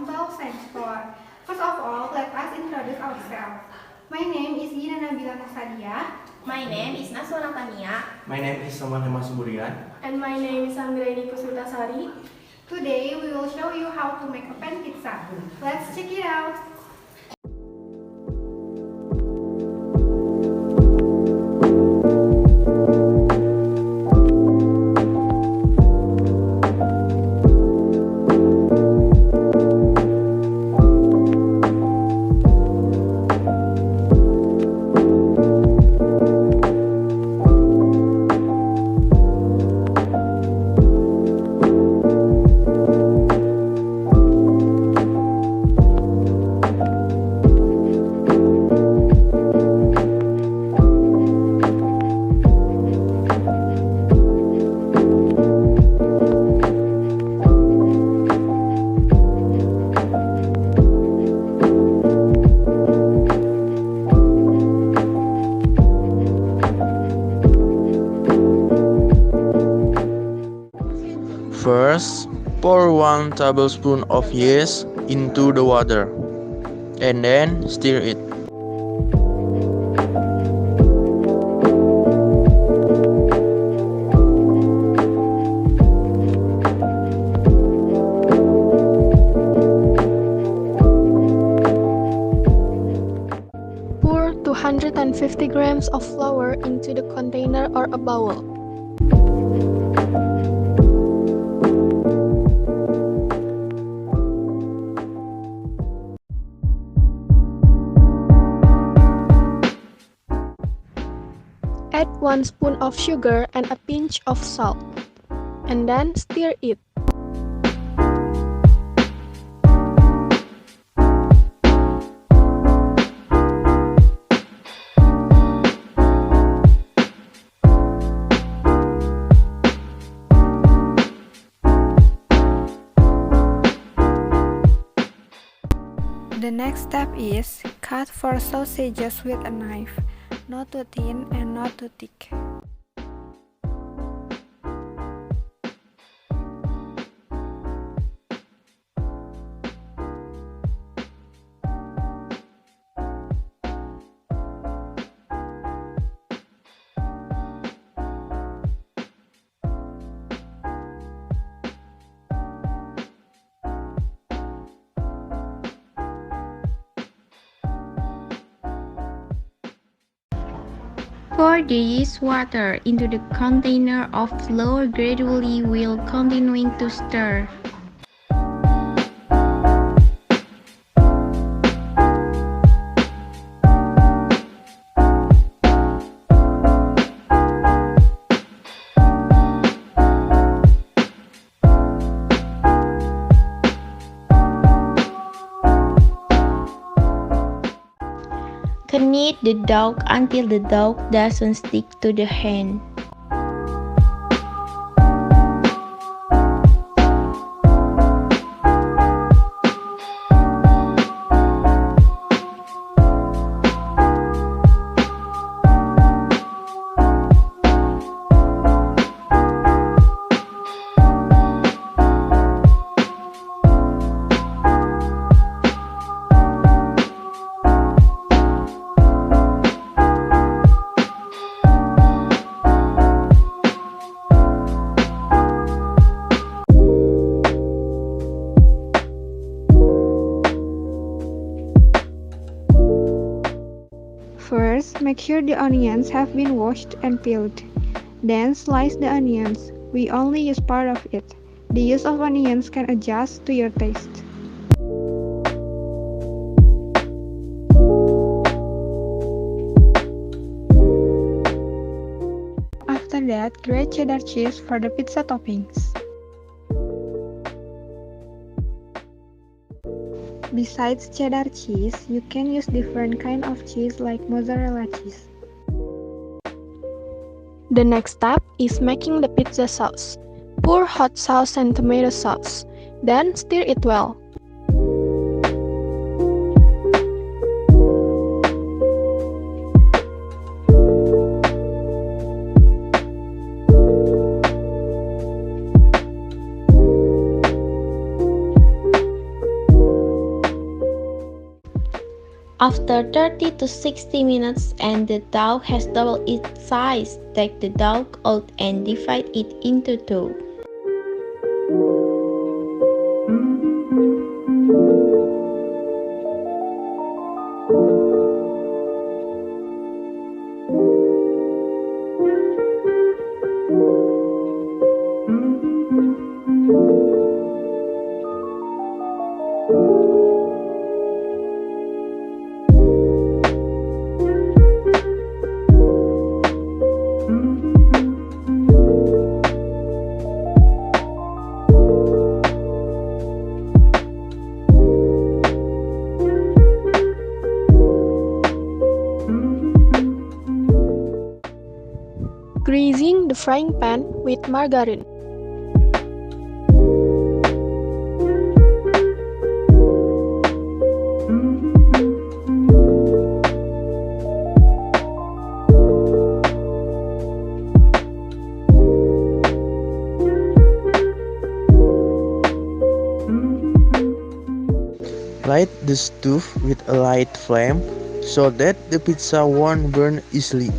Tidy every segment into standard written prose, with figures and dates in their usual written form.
on 12th science floor. First of all, let us introduce ourselves. My name is Ghina Nabila Nur S. My name is Nasywa Nathania. My name is Siburian. And my name is Anggraeni Puspitasari. Today we will show you how to make a pan pizza. Let's check it out. First, pour 1 tablespoon of yeast into the water, and then stir it. Pour 250 grams of flour into the container or a bowl. Add 1 spoon of sugar and a pinch of salt, and then stir it. The next step is cut 4 sausages with a knife, not too thin and not too thick. Pour the yeast water into the container of flour gradually while continuing to stir. Knead the dough until the dough doesn't stick to the hand. First, make sure the onions have been washed and peeled. Then slice the onions. We only use part of it. The use of onions can adjust to your taste. After that, grate cheddar cheese for the pizza toppings. Besides cheddar cheese, you can use different kind of cheese like mozzarella cheese. The next step is making the pizza sauce. Pour hot sauce and tomato sauce, then stir it well. After 30 to 60 minutes and the dough has doubled its size, take the dough out and divide it into two. Greasing the frying pan with margarine. Light the stove with a light flame so that the pizza won't burn easily.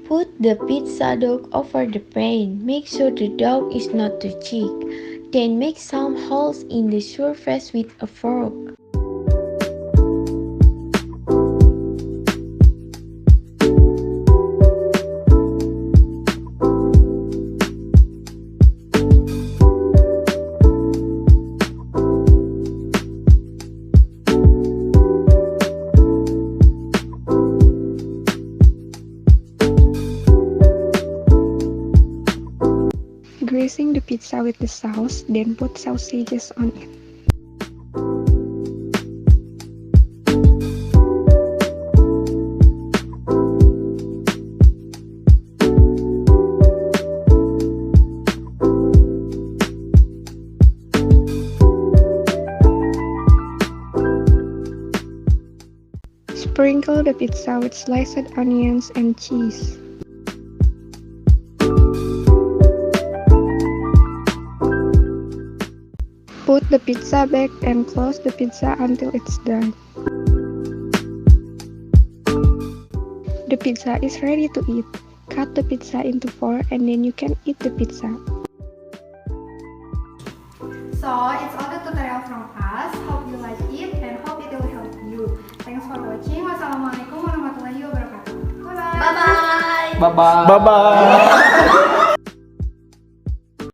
Put the pizza dough over the pan. Make sure the dough is not too thick. Then make some holes in the surface with a fork. Greasing the pizza with the sauce, then put sausages on it. Sprinkle the pizza with sliced onions and cheese. Put the pizza back and close the pizza until it's done. The pizza is ready to eat. Cut the pizza into 4 and then you can eat the pizza. So, it's all the tutorial from us. Hope you like it and hope it will help you. Thanks for watching. Wassalamualaikum warahmatullahi wabarakatuh. Bye-bye. Bye-bye. Bye-bye.